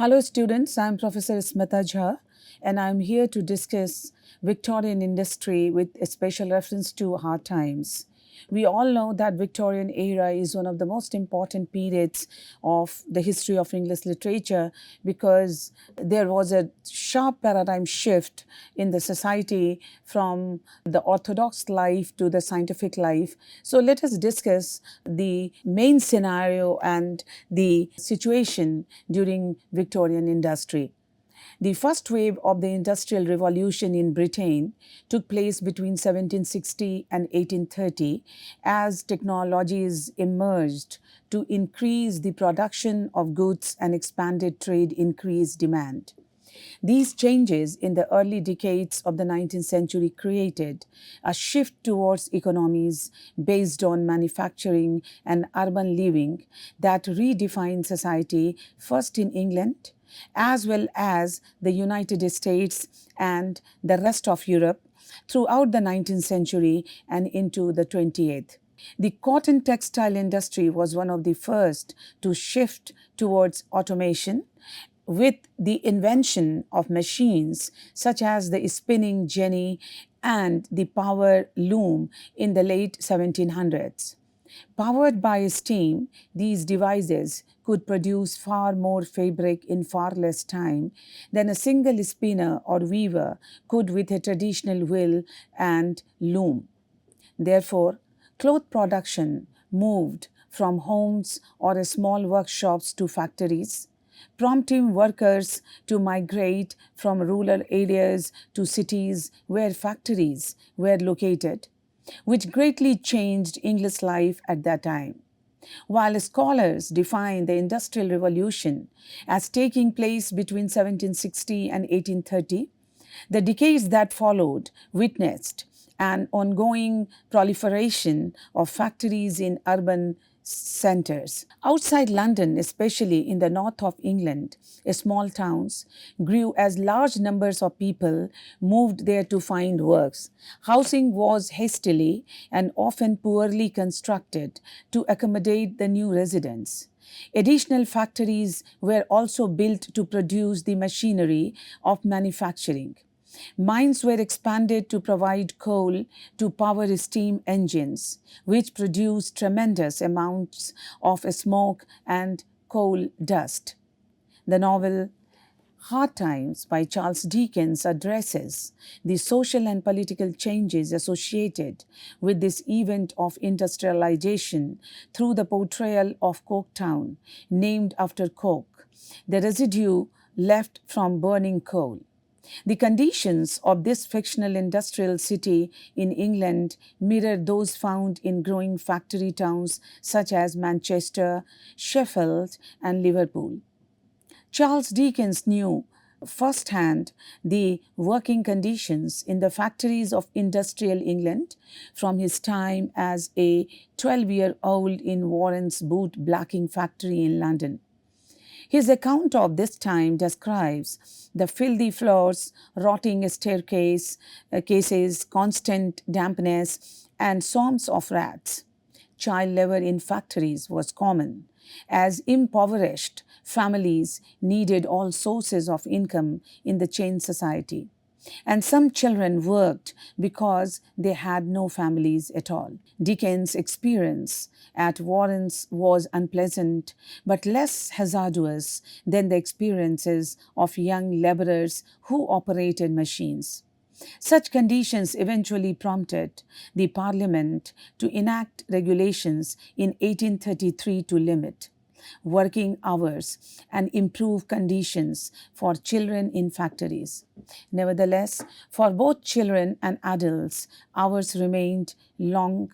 Hello students, I am Professor Smita Jha and I am here to discuss Victorian industry with a special reference to hard times. We all know that Victorian era is one of the most important periods of the history of English literature because there was a sharp paradigm shift in the society from the orthodox life to the scientific life. So let us discuss the main scenario and the situation during Victorian industry. The first wave of the Industrial Revolution in Britain took place between 1760 and 1830 as technologies emerged to increase the production of goods and expanded trade increased demand. These changes in the early decades of the 19th century created a shift towards economies based on manufacturing and urban living that redefined society first in England as well as the United States and the rest of Europe throughout the 19th century and into the 20th. The cotton textile industry was one of the first to shift towards automation with the invention of machines such as the spinning jenny and the power loom in the late 1700s. Powered by steam, these devices could produce far more fabric in far less time than a single spinner or weaver could with a traditional wheel and loom. Therefore, cloth production moved from homes or small workshops to factories, prompting workers to migrate from rural areas to cities where factories were located, which greatly changed English life at that time. While scholars define the Industrial Revolution as taking place between 1760 and 1830, the decades that followed witnessed an ongoing proliferation of factories in urban centers. Outside London, especially in the north of England, small towns grew as large numbers of people moved there to find works. Housing was hastily and often poorly constructed to accommodate the new residents. Additional factories were also built to produce the machinery of manufacturing. Mines were expanded to provide coal to power steam engines, which produced tremendous amounts of smoke and coal dust. The novel Hard Times by Charles Dickens addresses the social and political changes associated with this event of industrialization through the portrayal of Coketown, named after coke, the residue left from burning coal. The conditions of this fictional industrial city in England mirror those found in growing factory towns such as Manchester, Sheffield, and Liverpool. Charles Dickens knew firsthand the working conditions in the factories of industrial England from his time as a 12-year-old in Warren's boot blacking factory in London. His account of this time describes the filthy floors, rotting cases, constant dampness, and swarms of rats. Child labor in factories was common, as impoverished families needed all sources of income in the chain society. And some children worked because they had no families at all. Dickens' experience at Warren's was unpleasant but less hazardous than the experiences of young laborers who operated machines. Such conditions eventually prompted the Parliament to enact regulations in 1833 to limit working hours and improve conditions for children in factories. Nevertheless, for both children and adults, hours remained long,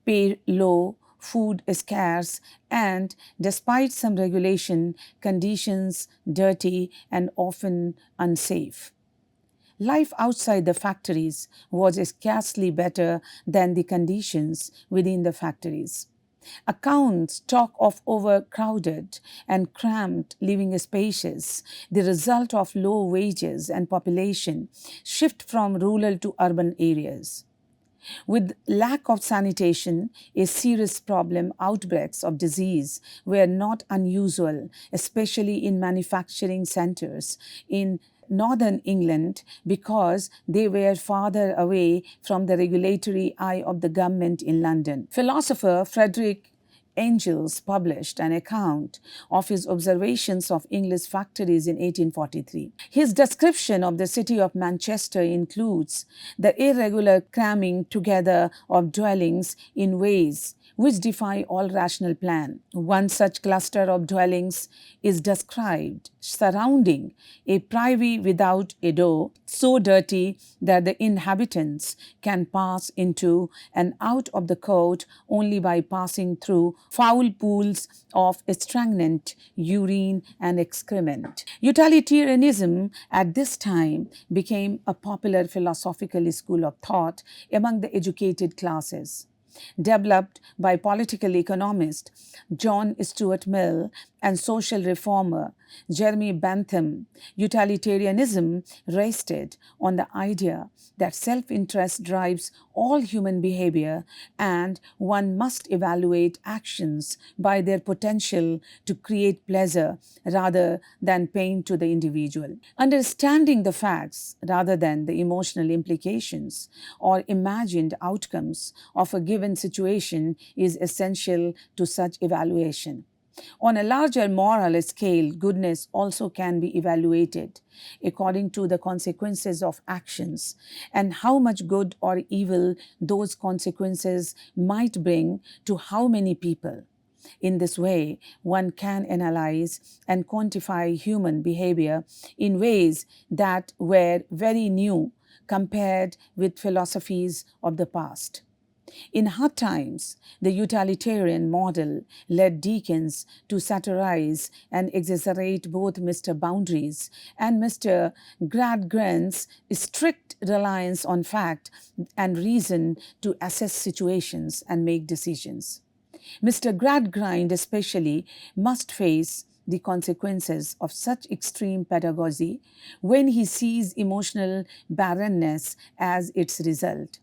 pay low, food scarce, and despite some regulation, conditions dirty and often unsafe. Life outside the factories was scarcely better than the conditions within the factories. Accounts talk of overcrowded and cramped living spaces, the result of low wages and population shift from rural to urban areas. With lack of sanitation, a serious problem, outbreaks of disease were not unusual, especially in manufacturing centers in northern England because they were farther away from the regulatory eye of the government in London. Philosopher Frederick Engels published an account of his observations of English factories in 1843. His description of the city of Manchester includes the irregular cramming together of dwellings in ways which defy all rational plan. One such cluster of dwellings is described surrounding a privy without a door, so dirty that the inhabitants can pass into and out of the court only by passing through foul pools of stagnant urine and excrement. Utilitarianism at this time became a popular philosophical school of thought among the educated classes. Developed by political economist John Stuart Mill and social reformer Jeremy Bentham, utilitarianism rested on the idea that self-interest drives all human behavior and one must evaluate actions by their potential to create pleasure rather than pain to the individual. Understanding the facts rather than the emotional implications or imagined outcomes of a given situation is essential to such evaluation. On a larger moral scale, goodness also can be evaluated according to the consequences of actions and how much good or evil those consequences might bring to how many people. In this way, one can analyze and quantify human behavior in ways that were very new compared with philosophies of the past. In hard times, the utilitarian model led Dickens to satirize and exaggerate both Mr. Boundary's and Mr. Gradgrind's strict reliance on fact and reason to assess situations and make decisions. Mr. Gradgrind especially must face the consequences of such extreme pedagogy when he sees emotional barrenness as its result.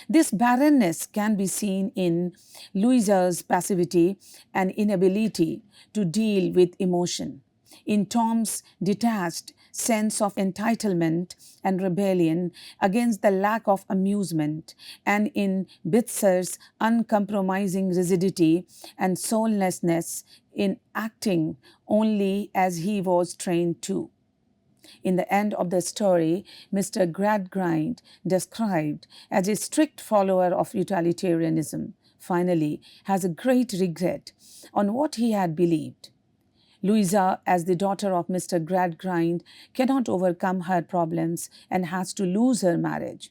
This barrenness can be seen in Louisa's passivity and inability to deal with emotion, in Tom's detached sense of entitlement and rebellion against the lack of amusement, and in Bitzer's uncompromising rigidity and soullessness in acting only as he was trained to. In the end of the story, Mr. Gradgrind, described as a strict follower of utilitarianism, finally has a great regret on what he had believed. Louisa, as the daughter of Mr. Gradgrind, cannot overcome her problems and has to lose her marriage.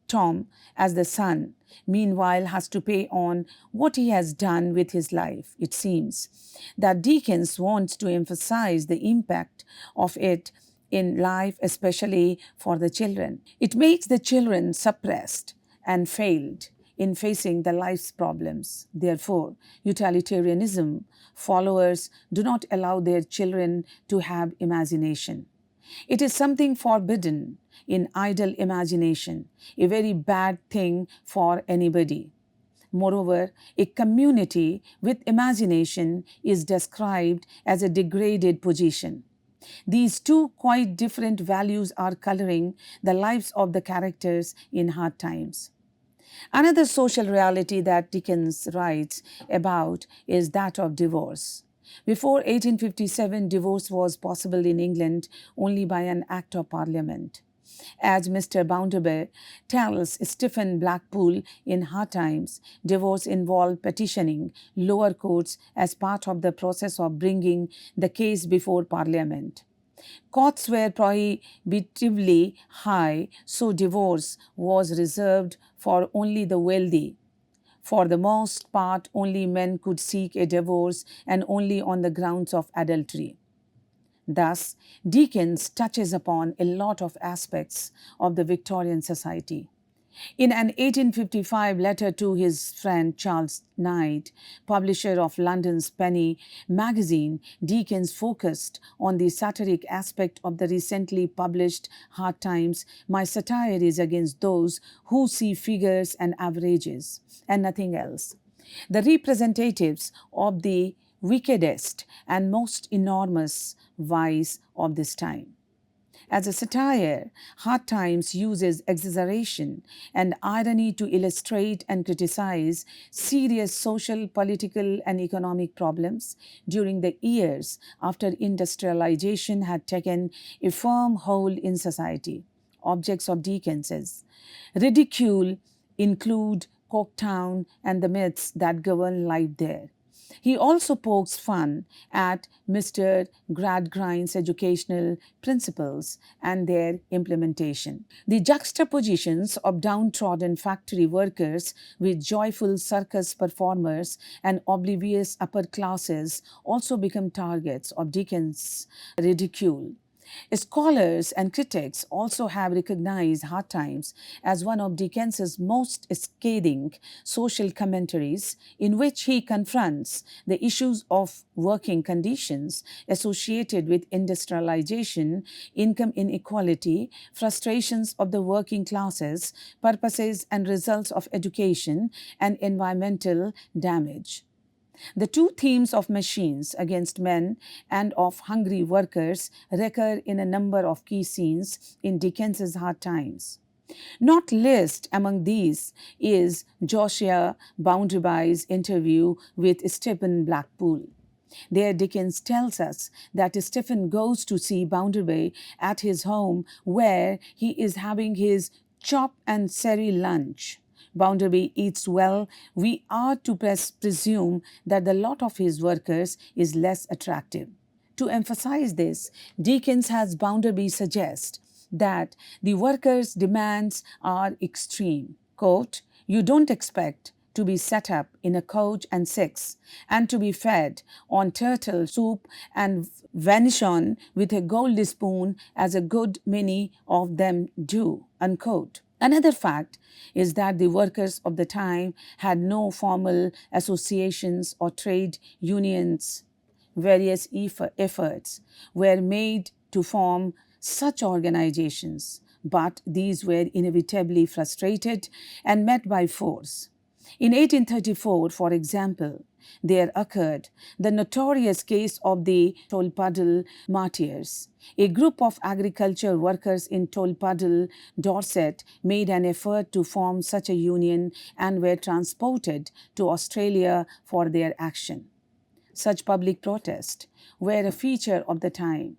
Tom, as the son, meanwhile has to pay on what he has done with his life. It seems that Dickens wants to emphasize the impact of it in life, especially for the children. It makes the children suppressed and failed in facing the life's problems. Therefore, utilitarianism followers do not allow their children to have imagination. It is something forbidden in idle imagination, a very bad thing for anybody. Moreover, a community with imagination is described as a degraded position. These two quite different values are coloring the lives of the characters in hard times. Another social reality that Dickens writes about is that of divorce. Before 1857, divorce was possible in England only by an Act of Parliament. As Mr. Bounderby tells Stephen Blackpool in Hard Times, divorce involved petitioning lower courts as part of the process of bringing the case before Parliament. Costs were prohibitively high, so divorce was reserved for only the wealthy. For the most part, only men could seek a divorce and only on the grounds of adultery. Thus, Dickens touches upon a lot of aspects of the Victorian society. In an 1855 letter to his friend Charles Knight, publisher of London's Penny magazine, Dickens focused on the satiric aspect of the recently published Hard Times. My satire is against those who see figures and averages and nothing else. The representatives of the wickedest and most enormous vice of this time. As a satire, Hard Times uses exaggeration and irony to illustrate and criticize serious social, political, and economic problems during the years after industrialization had taken a firm hold in society. Objects of Dickens's ridicule include Coketown and the myths that govern life there. He also pokes fun at Mr. Gradgrind's educational principles and their implementation. The juxtapositions of downtrodden factory workers with joyful circus performers and oblivious upper classes also become targets of Dickens' ridicule. Scholars and critics also have recognized Hard Times as one of Dickens's most scathing social commentaries, in which he confronts the issues of working conditions associated with industrialization, income inequality, frustrations of the working classes, purposes and results of education, and environmental damage. The two themes of machines against men and of hungry workers recur in a number of key scenes in Dickens's Hard Times. Not least among these is Josiah Bounderby's interview with Stephen Blackpool. There, Dickens tells us that Stephen goes to see Bounderby at his home where he is having his chop and sherry lunch. Bounderby eats well. We are to presume that the lot of his workers is less attractive. To emphasize this, Dickens has Bounderby suggest that the workers' demands are extreme. Quote, "You don't expect to be set up in a coach and six, and to be fed on turtle soup and venison with a gold spoon as a good many of them do." Unquote. Another fact is that the workers of the time had no formal associations or trade unions. Various efforts were made to form such organizations, but these were inevitably frustrated and met by force. In 1834, for example, there occurred the notorious case of the Tolpuddle martyrs. A group of agriculture workers in Tolpuddle, Dorset, made an effort to form such a union and were transported to Australia for their action. Such public protests were a feature of the time,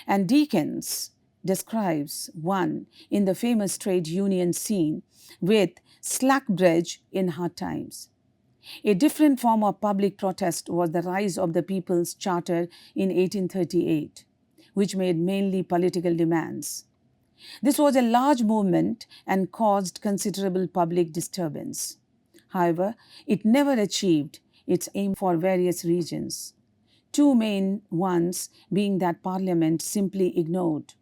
and Dickens describes one in the famous trade union scene with Slackbridge in Hard Times. A different form of public protest was the rise of the People's Charter in 1838, which made mainly political demands. This was a large movement and caused considerable public disturbance. However, it never achieved its aim for various reasons. Two main ones being that Parliament simply ignored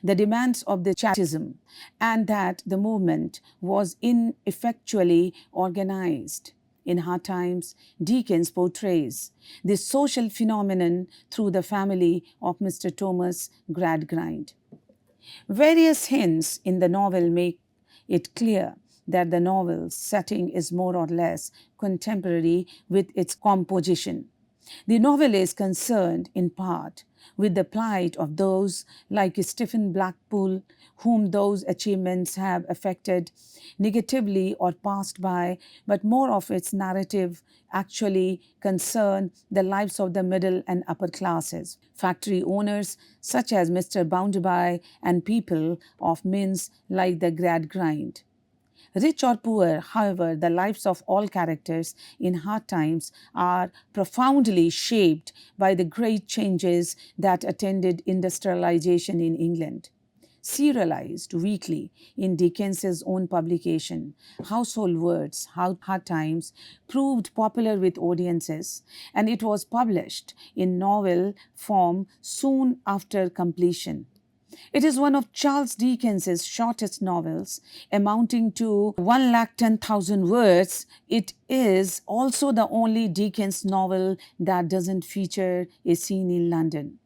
the demands of the Chartism and that the movement was ineffectually organized. In Hard Times, Dickens portrays this social phenomenon through the family of Mr. Thomas Gradgrind. Various hints in the novel make it clear that the novel's setting is more or less contemporary with its composition. The novel is concerned in part with the plight of those like Stephen Blackpool, whom those achievements have affected negatively or passed by, but more of its narrative actually concern the lives of the middle and upper classes, factory owners such as Mr. Bounderby and people of means like the Gradgrind. Rich or poor, however, the lives of all characters in Hard Times are profoundly shaped by the great changes that attended industrialization in England. Serialized weekly in Dickens's own publication, Household Words, Hard Times, proved popular with audiences, and it was published in novel form soon after completion. It is one of Charles Dickens's shortest novels, amounting to 110,000 words. It is also the only Dickens novel that doesn't feature a scene in London.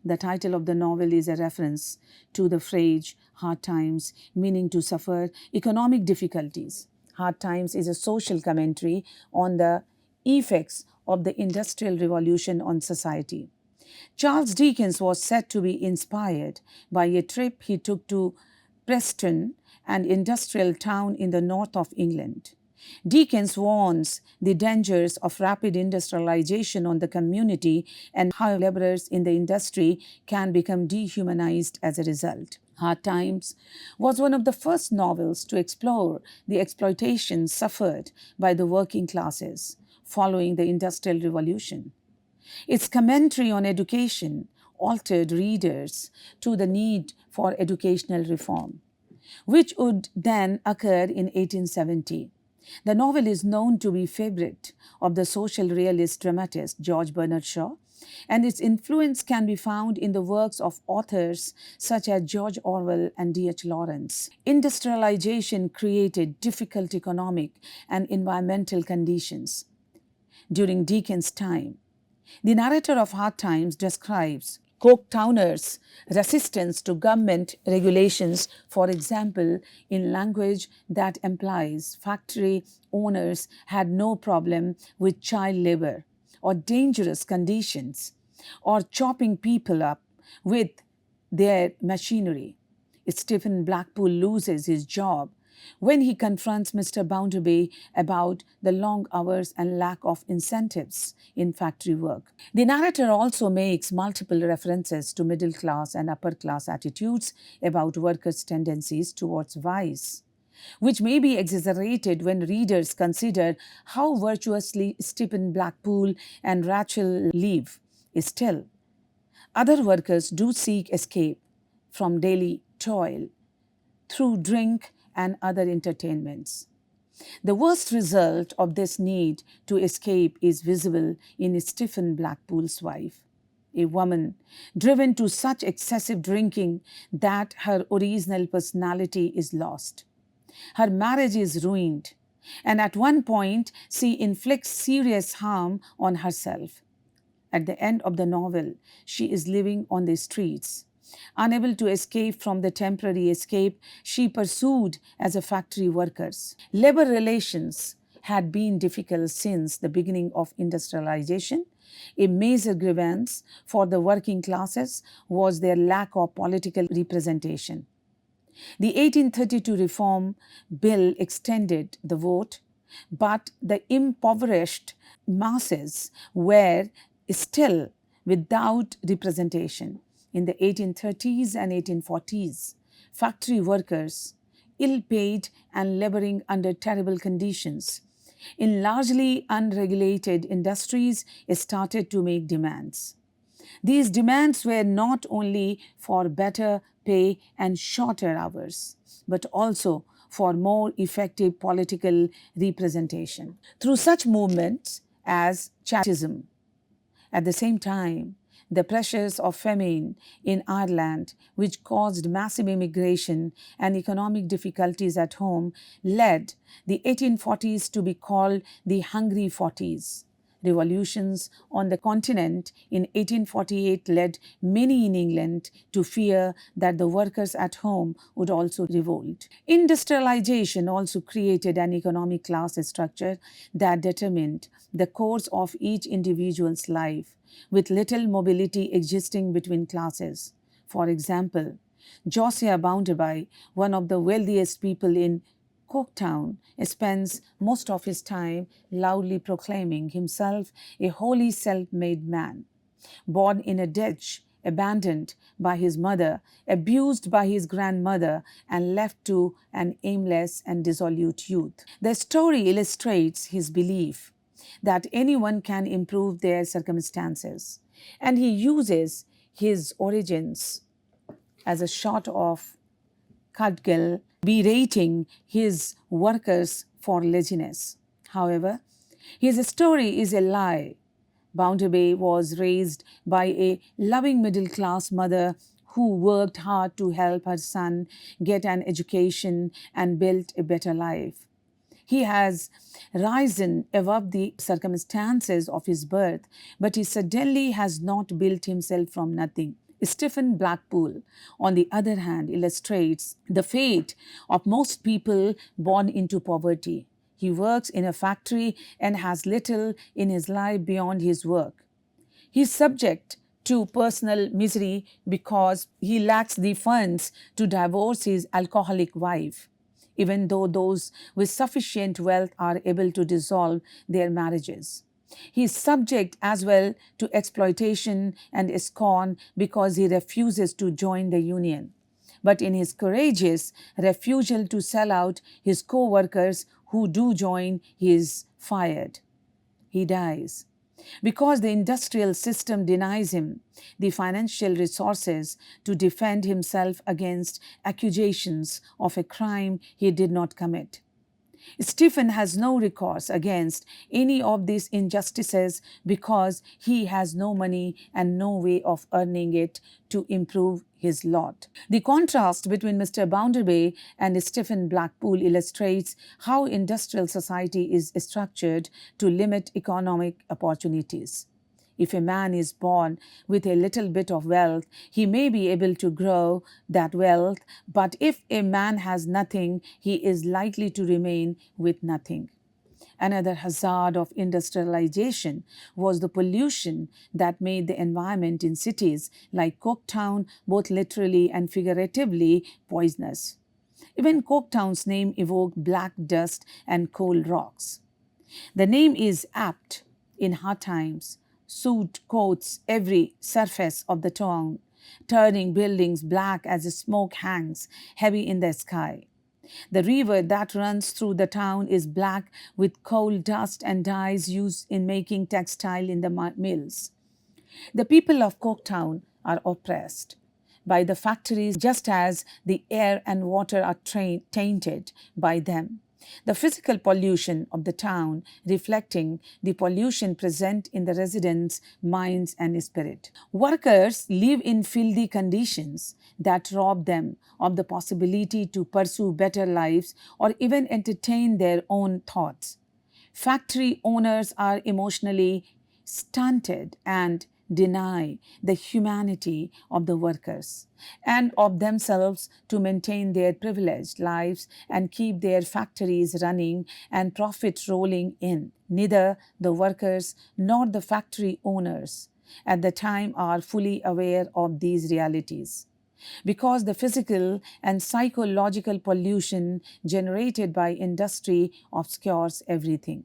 The title of the novel is a reference to the phrase hard times, meaning to suffer economic difficulties. Hard times is a social commentary on the effects of the Industrial Revolution on society. Charles Dickens was said to be inspired by a trip he took to Preston, an industrial town in the north of England. Dickens warns the dangers of rapid industrialization on the community and how laborers in the industry can become dehumanized as a result. Hard Times was one of the first novels to explore the exploitation suffered by the working classes following the Industrial Revolution. Its commentary on education altered readers to the need for educational reform, which would then occur in 1870. The novel is known to be a favorite of the social realist dramatist George Bernard Shaw, and its influence can be found in the works of authors such as George Orwell and D.H. Lawrence. Industrialization created difficult economic and environmental conditions during Dickens' time. The narrator of Hard Times describes Coketowners' resistance to government regulations, for example, in language that implies factory owners had no problem with child labor or dangerous conditions or chopping people up with their machinery. Stephen Blackpool loses his job when he confronts Mr. Bounderby about the long hours and lack of incentives in factory work. The narrator also makes multiple references to middle class and upper class attitudes about workers' tendencies towards vice, which may be exaggerated when readers consider how virtuously Stephen Blackpool and Rachel live. Still, other workers do seek escape from daily toil through drink and other entertainments. The worst result of this need to escape is visible in Stephen Blackpool's wife, a woman driven to such excessive drinking that her original personality is lost. Her marriage is ruined, and at one point she inflicts serious harm on herself. At the end of the novel, she is living on the streets. Unable to escape from the temporary escape she pursued as a factory worker. Labor relations had been difficult since the beginning of industrialization. A major grievance for the working classes was their lack of political representation. The 1832 Reform Bill extended the vote, but the impoverished masses were still without representation. In the 1830s and 1840s, factory workers, ill-paid and laboring under terrible conditions, in largely unregulated industries, started to make demands. These demands were not only for better pay and shorter hours, but also for more effective political representation through such movements as Chartism. At the same time, the pressures of famine in Ireland, which caused massive immigration and economic difficulties at home, led the 1840s to be called the Hungry Forties. Revolutions on the continent in 1848 led many in England to fear that the workers at home would also revolt. Industrialization also created an economic class structure that determined the course of each individual's life, with little mobility existing between classes. For example, Josiah Bounderby, one of the wealthiest people in Coketown, spends most of his time loudly proclaiming himself a wholly self-made man, born in a ditch, abandoned by his mother, abused by his grandmother, and left to an aimless and dissolute youth. The story illustrates his belief that anyone can improve their circumstances, and he uses his origins as a sort of Cudgel berating his workers for laziness. However, his story is a lie. Bounderby was raised by a loving middle-class mother who worked hard to help her son get an education and build a better life. He has risen above the circumstances of his birth, but he certainly has not built himself from nothing. Stephen Blackpool, on the other hand, illustrates the fate of most people born into poverty. He works in a factory and has little in his life beyond his work. He is subject to personal misery because he lacks the funds to divorce his alcoholic wife, even though those with sufficient wealth are able to dissolve their marriages. He is subject as well to exploitation and scorn because he refuses to join the union. But in his courageous refusal to sell out his co workers who do join, he is fired. He dies. Because the industrial system denies him the financial resources to defend himself against accusations of a crime he did not commit. Stephen has no recourse against any of these injustices because he has no money and no way of earning it to improve his lot. The contrast between Mr. Bounderby and Stephen Blackpool illustrates how industrial society is structured to limit economic opportunities. If a man is born with a little bit of wealth, he may be able to grow that wealth, but if a man has nothing, he is likely to remain with nothing. Another hazard of industrialization was the pollution that made the environment in cities like Coketown both literally and figuratively poisonous. Even Coketown's name evoked black dust and cold rocks. The name is apt. In hard times, soot coats every surface of the town, turning buildings black as the smoke hangs heavy in the sky. The river that runs through the town is black with coal dust and dyes used in making textile in the mills. The people of Coketown are oppressed by the factories just as the air and water are tainted by them. The physical pollution of the town reflecting the pollution present in the residents' minds and spirit. Workers live in filthy conditions that rob them of the possibility to pursue better lives or even entertain their own thoughts. Factory owners are emotionally stunted and deny the humanity of the workers and of themselves to maintain their privileged lives and keep their factories running and profit rolling in. Neither the workers nor the factory owners at the time are fully aware of these realities, because the physical and psychological pollution generated by industry obscures everything.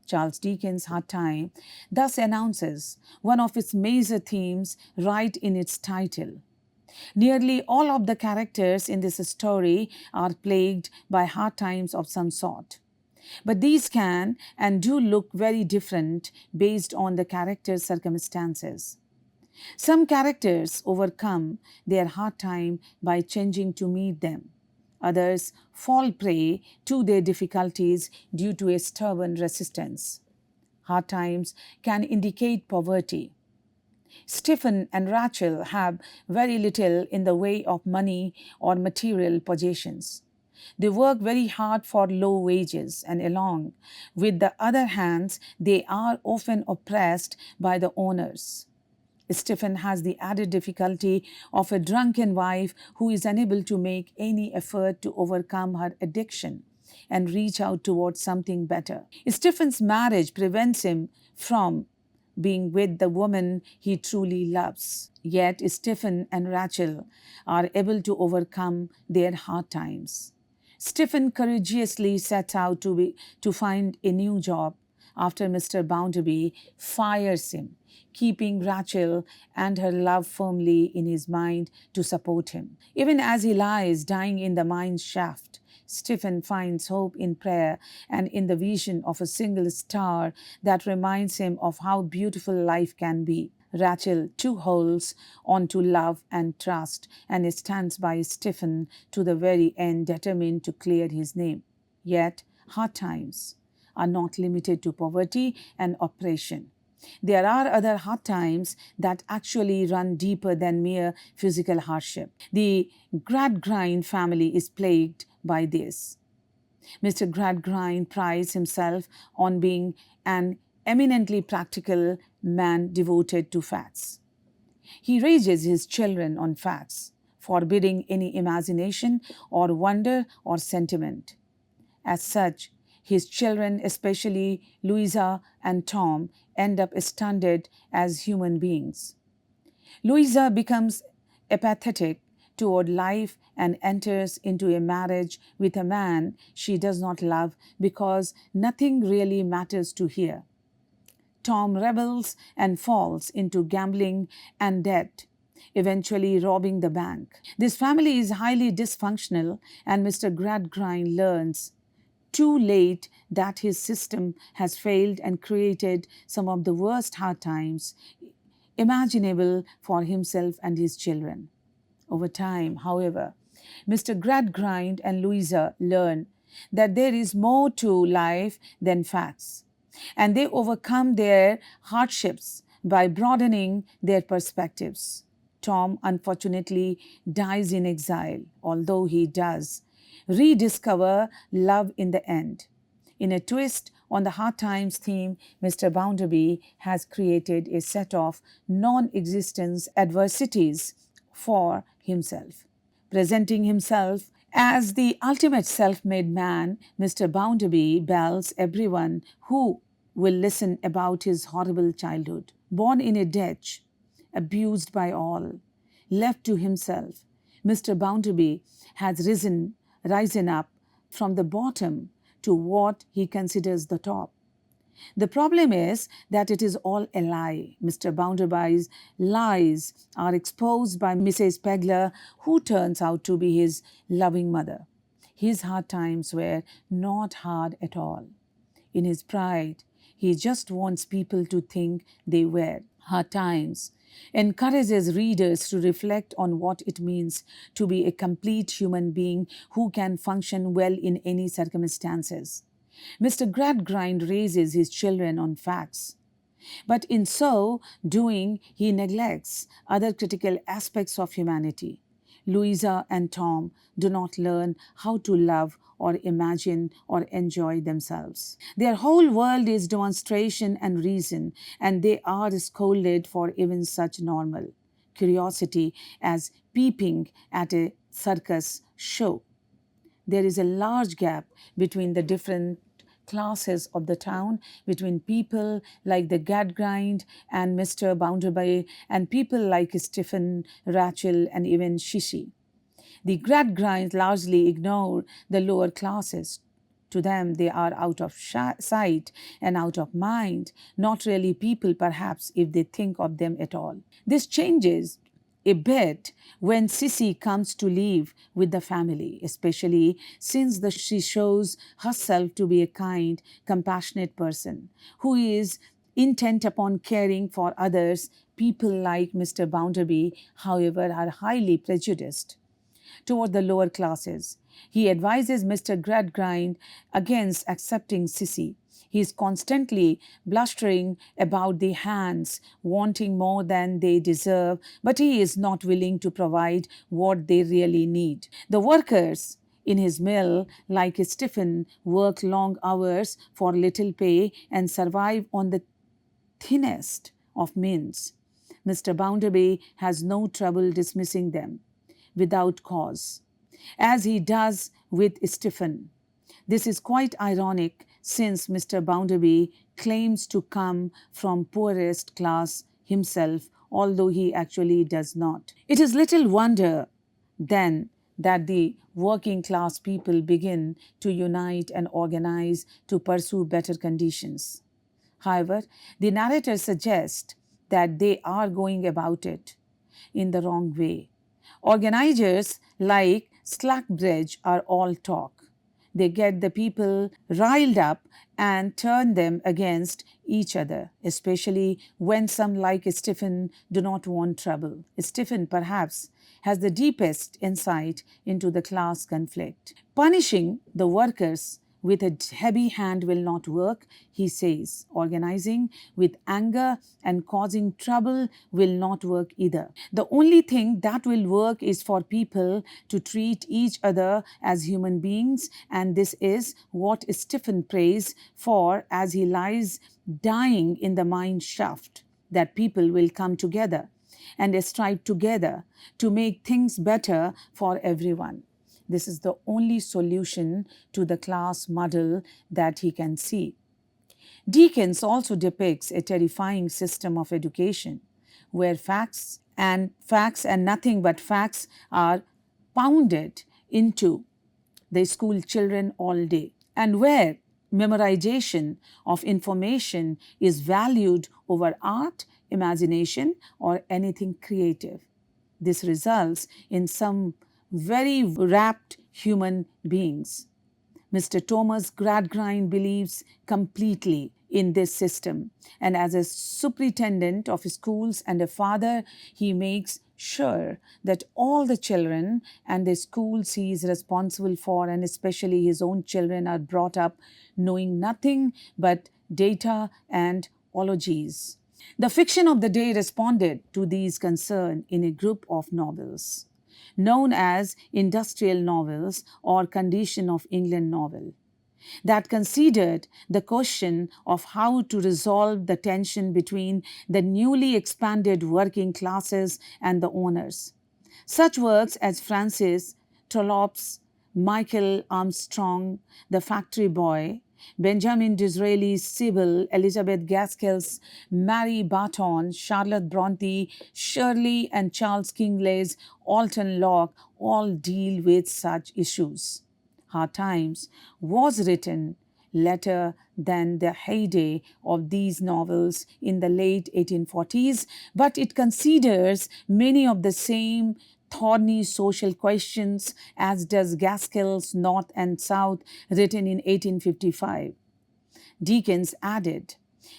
Charles Dickens' Hard Time thus announces one of its major themes right in its title. Nearly all of the characters in this story are plagued by hard times of some sort. But these can and do look very different based on the characters' circumstances. Some characters overcome their hard time by changing to meet them. Others fall prey to their difficulties due to a stubborn resistance. Hard times can indicate poverty. Stephen and Rachel have very little in the way of money or material possessions. They work very hard for low wages, and along with the other hands, they are often oppressed by the owners. Stephen has the added difficulty of a drunken wife who is unable to make any effort to overcome her addiction and reach out towards something better. Stephen's marriage prevents him from being with the woman he truly loves. Yet Stephen and Rachel are able to overcome their hard times. Stephen courageously sets out to find a new job after Mr. Bounderby fires him, keeping Rachel and her love firmly in his mind to support him. Even as he lies dying in the mine shaft, Stephen finds hope in prayer and in the vision of a single star that reminds him of how beautiful life can be. Rachel too holds on to love and trust and stands by Stephen to the very end, determined to clear his name. Yet, hard times are not limited to poverty and oppression. There are other hard times that actually run deeper than mere physical hardship. The Gradgrind family is plagued by this. Mr. Gradgrind prides himself on being an eminently practical man devoted to facts. He raises his children on facts, forbidding any imagination or wonder or sentiment. As such, his children, especially Louisa and Tom, end up stunted as human beings. Louisa becomes apathetic toward life and enters into a marriage with a man she does not love because nothing really matters to her. Tom rebels and falls into gambling and debt, eventually robbing the bank. This family is highly dysfunctional, and Mr. Gradgrind learns too late that his system has failed and created some of the worst hard times imaginable for himself and his children. Over time, however, Mr. Gradgrind and Louisa learn that there is more to life than facts, and they overcome their hardships by broadening their perspectives. Tom unfortunately dies in exile, although he does rediscover love in the end. In a twist on the hard times theme, Mr. Bounderby has created a set of non existent adversities for himself. Presenting himself as the ultimate self made man, Mr. Bounderby bells everyone who will listen about his horrible childhood. Born in a ditch, abused by all, left to himself, Mr. Bounderby has risen up from the bottom to what he considers the top. The problem is that it is all a lie. Mr. Bounderby's lies are exposed by Mrs. Pegler, who turns out to be his loving mother. His hard times were not hard at all. In his pride, he just wants people to think they were. Hard times encourages readers to reflect on what it means to be a complete human being who can function well in any circumstances. Mr. Gradgrind raises his children on facts, but in so doing, he neglects other critical aspects of humanity. Louisa and Tom do not learn how to love or imagine or enjoy themselves. Their whole world is demonstration and reason, and they are scolded for even such normal curiosity as peeping at a circus show. There is a large gap between the different classes of the town, between people like the Gradgrind and Mr. Bounderby and people like Stephen, Rachel, and even Shishi. The Gradgrinds largely ignore the lower classes. To them, they are out of sight and out of mind, not really people, perhaps, if they think of them at all. This changes a bit when Sissy comes to live with the family, especially since she shows herself to be a kind, compassionate person who is intent upon caring for others. People like Mr. Bounderby, however, are highly prejudiced toward the lower classes. He advises Mr. Gradgrind against accepting Sissy. He is constantly blustering about the hands, wanting more than they deserve, but he is not willing to provide what they really need. The workers in his mill, like Stephen, work long hours for little pay and survive on the thinnest of mints. Mr. Bounderby has no trouble dismissing them without cause, as he does with Stephen. This is quite ironic since Mr. Bounderby claims to come from poorest class himself, although he actually does not. It is little wonder then that the working class people begin to unite and organize to pursue better conditions. However, the narrator suggests that they are going about it in the wrong way. Organizers like Slackbridge are all talk. They get the people riled up and turn them against each other, especially when some like Stephen do not want trouble. Stephen perhaps has the deepest insight into the class conflict. Punishing the workers with a heavy hand will not work, he says. Organizing with anger and causing trouble will not work either. The only thing that will work is for people to treat each other as human beings, and this is what Stephen prays for as he lies dying in the mine shaft, that people will come together and strive together to make things better for everyone. This is the only solution to the class muddle that he can see. Dickens also depicts a terrifying system of education where facts and nothing but facts are pounded into the school children all day, and where memorization of information is valued over art, imagination, or anything creative. This results in some very wrapped human beings. Mr. Thomas Gradgrind believes completely in this system, and as a superintendent of schools and a father, he makes sure that all the children and the schools he is responsible for, and especially his own children, are brought up knowing nothing but data and ologies. The fiction of the day responded to these concerns in a group of novels known as industrial novels or condition of England novel, that considered the question of how to resolve the tension between the newly expanded working classes and the owners. Such works as Francis Trollope's Michael Armstrong, The Factory Boy, Benjamin Disraeli's Sybil, Elizabeth Gaskell's Mary Barton, Charlotte Bronte, Shirley and Charles Kingsley's Alton Locke all deal with such issues. Hard Times was written later than the heyday of these novels in the late 1840s, but it considers many of the same thorny social questions as does Gaskell's North and South, written in 1855. Dickens added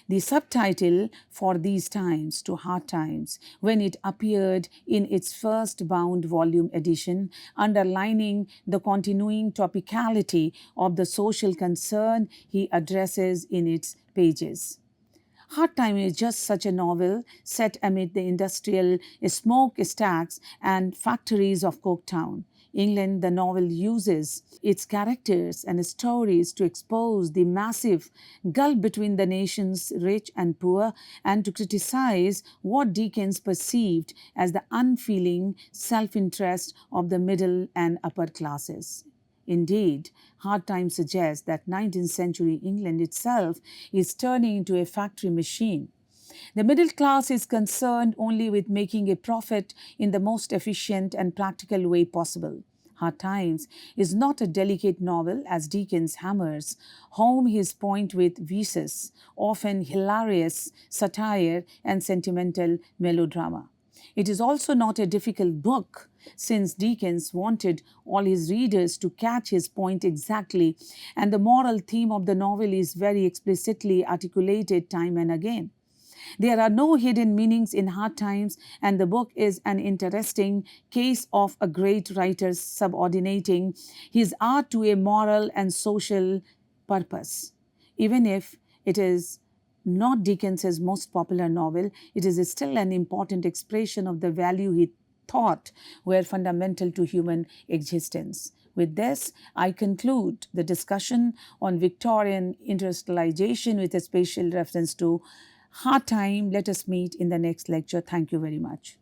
the subtitle for these times to Hard Times when it appeared in its first bound volume edition, underlining the continuing topicality of the social concern he addresses in its pages. Hard Time is just such a novel set amid the industrial smokestacks and factories of Coketown, England. The novel uses its characters and stories to expose the massive gulf between the nation's rich and poor, and to criticize what Dickens perceived as the unfeeling self-interest of the middle and upper classes. Indeed, Hard Times suggests that 19th century England itself is turning into a factory machine. The middle class is concerned only with making a profit in the most efficient and practical way possible. Hard Times is not a delicate novel, as Dickens hammers home his point with vicious, often hilarious satire and sentimental melodrama. It is also not a difficult book, since Dickens wanted all his readers to catch his point exactly, and the moral theme of the novel is very explicitly articulated time and again. There are no hidden meanings in Hard Times, and the book is an interesting case of a great writer subordinating his art to a moral and social purpose. Even if it is not Dickens's most popular novel, it is still an important expression of the value he thought were fundamental to human existence. With this, I conclude the discussion on Victorian industrialization with a special reference to Hard Time. Let us meet in the next lecture. Thank you very much.